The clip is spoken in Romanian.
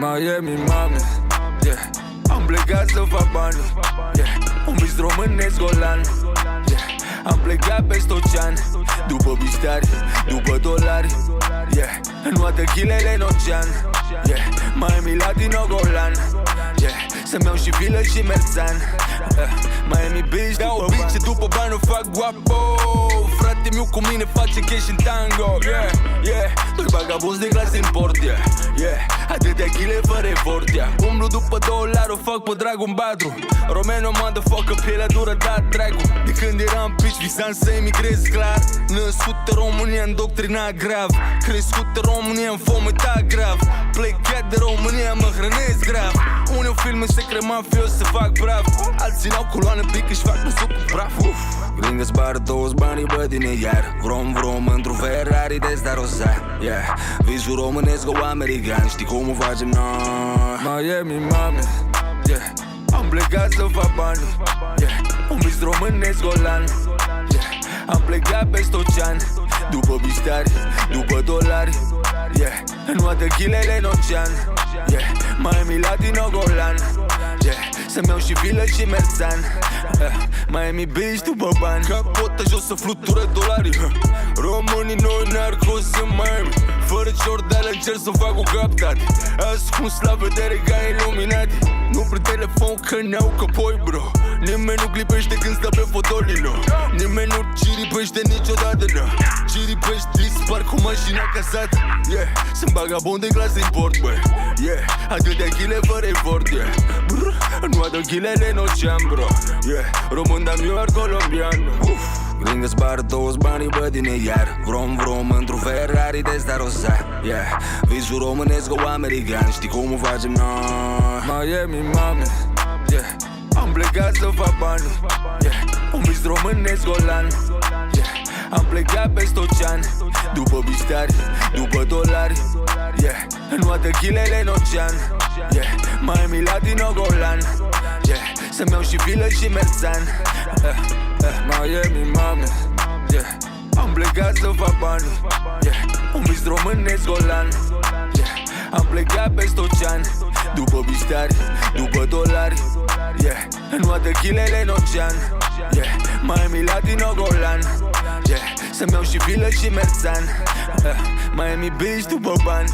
Miami, mami, yeah. Am plecat să fac bani, yeah. Un bis românesc golan, yeah. Am plecat peste ocean, după biștari, după dolari, yeah. În toate chilele în ocean, yeah. Miami, Latino, golan, yeah. Să-mi iau și vilă și merțan, Miami Beach, dau bice după bani, o fac guapo. Frate meu cu mine face cash în tango, yeah, yeah. Doi vagabonzi de clasă import, yeah, yeah. Atâtea chile fără efort, yeah. Umblu după $2, o fac pe dragul badru. Romeno, motherfucker, pielea dură, da, dragu. De când eram pici, visam să emigrez clar. Născut în România, îndoctrinat grav. Crescut în România, în fometat grav. Plecat de România, mă hrănesc grav. Unii filme secret mafios să fac brav. Alții n-au coloană pic, își fac musuc cu praf. Gringă zbară toți banii, bă, din iar. Vrom, vrom, într-un Ferrari de starosa, yeah. Visul românesc o american, știi cum o facem noi? Miami, mami, yeah. Am plecat să fac bani, yeah. Un vis românesc golan, yeah. Am plecat peste ocean, după biștari, după dolari, yeah. În toate chilele în ocean, yeah. Miami, Latino, golan, yeah. Să-mi iau și vilă și merțan, Miami Beach după bani. Capota jos să flutură dolari, Românii noi narcos în Miami. Fără ciordeală încerc să fac o captat. Ascuns la vedere ca iluminati. Nu prin telefon că ne-au căpoi, bro. Nimeni nu clipește când stă pe fotolino. Nimeni nu ciripește niciodată, no. Ciripești, dispar cu mașina casată, yeah. Sunt vagabond de clasă import, bă, yeah. Atâtea chile fără efort, yeah. Brr, nu adă chilele în ocean, bro, yeah. Român, dar New York, colombian, Gringă zbară toți banii, bă, din iar. Vrom, vrom, într-un Ferrari de starosa, yeah. Visul românesc o american, știi cum o facem noi? Miami, mami, yeah. Am plecat să fac bani, yeah. Un vis românesc golan, yeah. Am plecat peste ocean, după biștari, după dolari, yeah. În toate chilele în ocean, yeah. Miami, Latino, golan, yeah. Să-mi iau și vilă și merțan, Miami, mami, yeah. Am plecat să fac bani, yeah. Un vis românesc golan, yeah. Am plecat peste ocean, după biștari, după dolari, yeah. În toate chilele în ocean, yeah. Miami, Latino, golan, yeah. Să-mi iau și vilă și merțan, Miami Beach după bani.